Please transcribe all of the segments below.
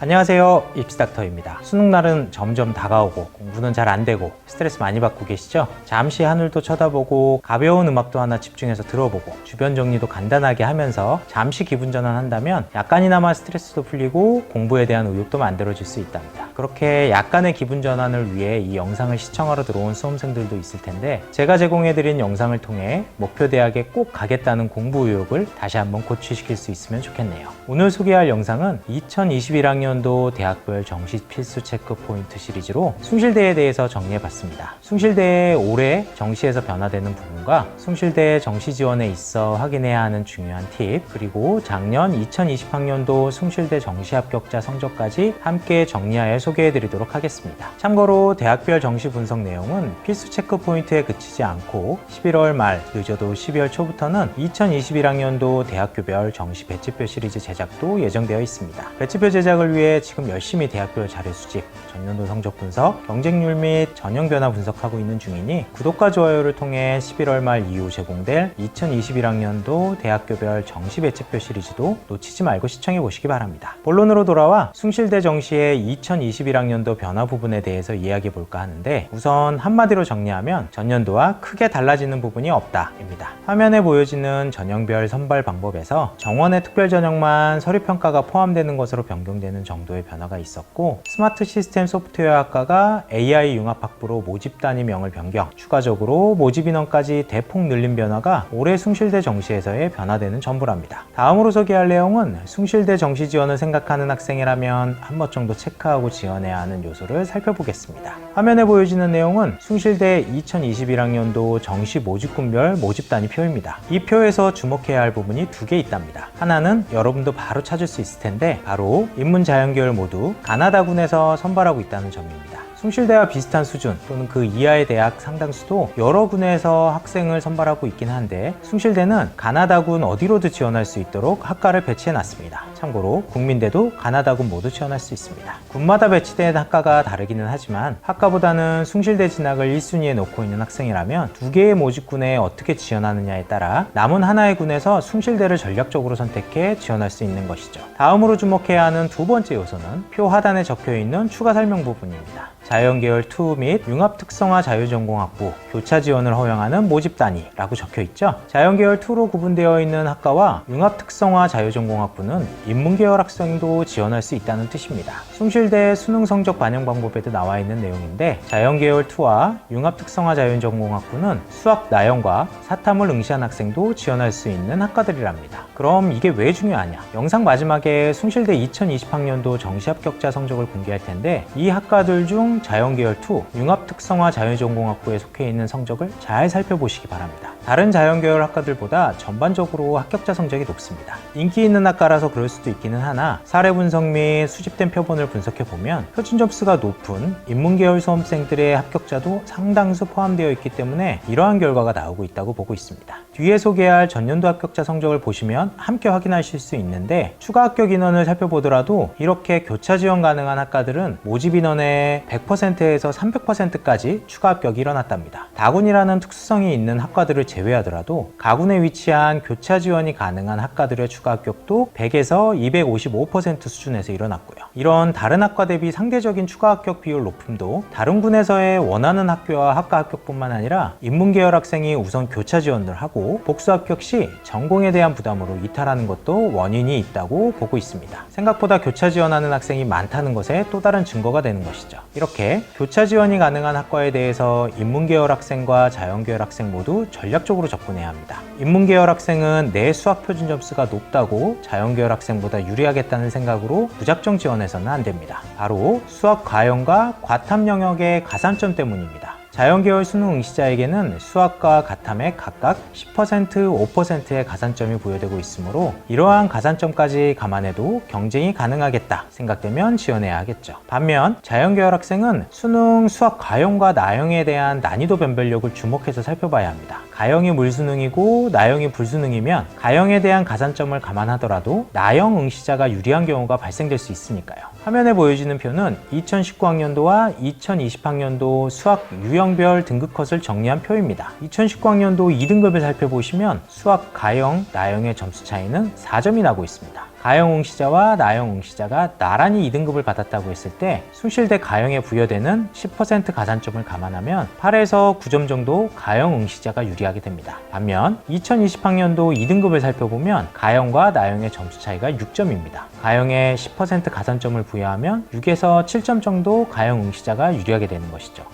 안녕하세요, 입시닥터입니다. 수능날은 점점 다가오고 공부는 잘 안되고 스트레스 많이 받고 계시죠? 잠시 하늘도 쳐다보고 가벼운 음악도 하나 집중해서 들어보고 주변 정리도 간단하게 하면서 잠시 기분 전환한다면 약간이나마 스트레스도 풀리고 공부에 대한 의욕도 만들어질 수 있답니다. 그렇게 약간의 기분 전환을 위해 이 영상을 시청하러 들어온 수험생들도 있을 텐데, 제가 제공해드린 영상을 통해 목표 대학에 꼭 가겠다는 공부 의욕을 다시 한번 고취시킬 수 있으면 좋겠네요. 오늘 소개할 영상은 2021학년도 대학별 정시 필수 체크 포인트 시리즈로 숭실대에 대해서 정리해봤습니다. 숭실대의 올해 정시에서 변화되는 부분과 숭실대 정시 지원에 있어 확인해야 하는 중요한 팁, 그리고 작년 2020학년도 숭실대 정시 합격자 성적까지 함께 정리하여 소개해드리도록 하겠습니다. 참고로 대학별 정시 분석 내용은 필수 체크 포인트에 그치지 않고 11월 말 늦어도 12월 초부터는 2021학년도 대학교별 정시 배치표 시리즈 제작도 예정되어 있습니다. 배치표 제작을 위해 지금 열심히 대학별 자료 수집, 전년도 성적 분석, 경쟁률 및 전형 변화 분석하고 있는 중이니 구독과 좋아요를 통해 11월 말 이후 제공될 2021학년도 대학교별 정시 배치표 시리즈도 놓치지 말고 시청해 보시기 바랍니다. 본론으로 돌아와 숭실대 정시의 2021학년도 변화 부분에 대해서 이야기해 볼까 하는데, 우선 한마디로 정리하면 전년도와 크게 달라지는 부분이 없다입니다. 화면에 보여지는 전형별 선발 방법에서 정원의 특별 전형만 서류평가가 포함되는 것으로 변경되는 정도의 변화가 있었고, 스마트 시스템 소프트웨어 학과가 AI 융합학부로 모집 단위명을 변경, 추가적으로 모집 인원까지 대폭 늘린 변화가 올해 숭실대 정시에서의 변화되는 전부랍니다. 다음으로 소개할 내용은 숭실대 정시 지원을 생각하는 학생이라면 한 번 정도 체크하고 지원해야 하는 요소를 살펴보겠습니다. 화면에 보여지는 내용은 숭실대 2021학년도 정시 모집군별 모집 단위 표입니다. 이 표에서 주목해야 할 부분이 두 개 있답니다. 하나는 여러분도 바로 찾을 수 있을 텐데, 바로 인문자연계열 모두 가나다군에서 선발하고 있다는 점입니다. 숭실대와 비슷한 수준 또는 그 이하의 대학 상당수도 여러 군에서 학생을 선발하고 있긴 한데, 숭실대는 가나다군 어디로도 지원할 수 있도록 학과를 배치해 놨습니다. 참고로 국민대도 가나다군 모두 지원할 수 있습니다. 군마다 배치된 학과가 다르기는 하지만 학과보다는 숭실대 진학을 1순위에 놓고 있는 학생이라면 두 개의 모집군에 어떻게 지원하느냐에 따라 남은 하나의 군에서 숭실대를 전략적으로 선택해 지원할 수 있는 것이죠. 다음으로 주목해야 하는 두 번째 요소는 표 하단에 적혀 있는 추가 설명 부분입니다. 자연계열 2 및 융합특성화 자유전공학부 교차 지원을 허용하는 모집 단위라고 적혀 있죠. 자연계열 2로 구분되어 있는 학과와 융합특성화 자유전공학부는 인문계열 학생도 지원할 수 있다는 뜻입니다. 숭실대 수능 성적 반영 방법에도 나와 있는 내용인데, 자연계열 2와 융합특성화 자유전공학부는 수학 나형과 사탐을 응시한 학생도 지원할 수 있는 학과들이랍니다. 그럼 이게 왜 중요하냐? 영상 마지막에 숭실대 2020학년도 정시 합격자 성적을 공개할 텐데, 이 학과들 중 자연계열 2, 융합특성화 자유전공학부에 속해 있는 성적을 잘 살펴보시기 바랍니다. 다른 자연계열 학과들보다 전반적으로 합격자 성적이 높습니다. 인기 있는 학과라서 그럴 수도 있기는 하나, 사례 분석 및 수집된 표본을 분석해보면 표준 점수가 높은 인문계열 수험생들의 합격자도 상당수 포함되어 있기 때문에 이러한 결과가 나오고 있다고 보고 있습니다. 뒤에 소개할 전년도 합격자 성적을 보시면 함께 확인하실 수 있는데, 추가 합격 인원을 살펴보더라도 이렇게 교차 지원 가능한 학과들은 모집 인원의 100%에서 300%까지 추가 합격이 일어났답니다. 다군이라는 특수성이 있는 학과들을 제외하더라도 가군에 위치한 교차 지원이 가능한 학과들의 추가 합격도 100에서 255% 수준에서 일어났고요. 이런 다른 학과 대비 상대적인 추가 합격 비율 높음도 다른 군에서의 원하는 학교와 학과 합격뿐만 아니라 인문계열 학생이 우선 교차 지원을 하고 복수 합격 시 전공에 대한 부담으로 이탈하는 것도 원인이 있다고 보고 있습니다. 생각보다 교차 지원하는 학생이 많다는 것에 또 다른 증거가 되는 것이죠. 이렇게 교차 지원이 가능한 학과에 대해서 인문계열 학생과 자연계열 학생 모두 전략적으로 접근해야 합니다. 인문계열 학생은 내 수학 표준 점수가 높다고 자연계열 학생보다 유리하겠다는 생각으로 무작정 지원해서는 안 됩니다. 바로 수학 과형과 과탐 영역의 가산점 때문입니다. 자연계열 수능 응시자에게는 수학과 가탐에 각각 10%, 5%의 가산점이 부여되고 있으므로 이러한 가산점까지 감안해도 경쟁이 가능하겠다 생각되면 지원해야 하겠죠. 반면 자연계열 학생은 수능 수학 가형과 나형에 대한 난이도 변별력을 주목해서 살펴봐야 합니다. 가형이 물수능이고 나형이 불수능이면 가형에 대한 가산점을 감안하더라도 나형 응시자가 유리한 경우가 발생될 수 있으니까요. 화면에 보여지는 표는 2019학년도와 2020학년도 수학 유형별 등급 컷을 정리한 표입니다. 2019학년도 2등급을 살펴보시면 수학 가형, 나형의 점수 차이는 4점이 나고 있습니다. 가영 응시자와 나영 응시자가 나란히 2등급을 받았다고 했을 때 숭실대 가영에 부여되는 10% 가산점을 감안하면 8에서 9점 정도 가영 응시자가 유리하게 됩니다. 반면 2020학년도 2등급을 살펴보면 가영과 나영의 점수 차이가 6점입니다. 가영에 10% 가산점을 부여하면 6에서 7점 정도 가영 응시자가 유리하게 되는 것이죠.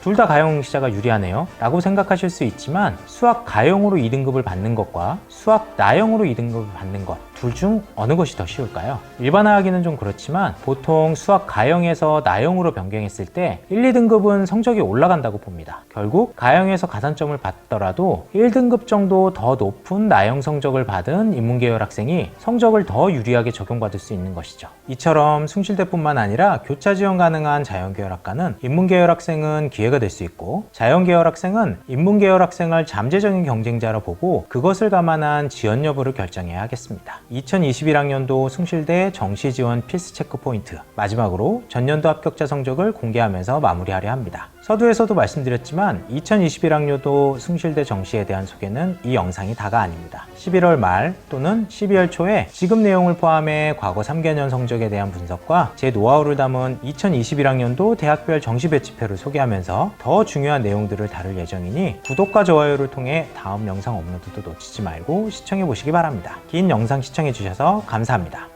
둘 다 가영 응시자가 유리하네요 라고 생각하실 수 있지만 수학 가영으로 2등급을 받는 것과 수학 나영으로 2등급을 받는 것 둘 중 어느 것이 더 쉬울까요? 일반화하기는 좀 그렇지만 보통 수학 가영에서 나영으로 변경했을 때 1, 2등급은 성적이 올라간다고 봅니다. 결국 가영에서 가산점을 받더라도 1등급 정도 더 높은 나영 성적을 받은 인문계열 학생이 성적을 더 유리하게 적용받을 수 있는 것이죠. 이처럼 숭실대뿐만 아니라 교차 지원 가능한 자연계열 학과는 인문계열 학생은 기회가 될 수 있고 자연계열 학생은 인문계열 학생을 잠재적인 경쟁자로 보고 그것을 감안한 지원 여부를 결정해야 하겠습니다. 2021학년도 숭실대 정시 지원 필수 체크 포인트, 마지막으로 전년도 합격자 성적을 공개하면서 마무리하려 합니다. 서두에서도 말씀드렸지만 2021학년도 숭실대 정시에 대한 소개는 이 영상이 다가 아닙니다. 11월 말 또는 12월 초에 지급 내용을 포함해 과거 3개년 성적에 대한 분석과 제 노하우를 담은 2021학년도 대학별 정시 배치표를 소개하면서 더 중요한 내용들을 다룰 예정이니 구독과 좋아요를 통해 다음 영상 업로드도 놓치지 말고 시청해 보시기 바랍니다. 긴 영상 시청해 주셔서 감사합니다.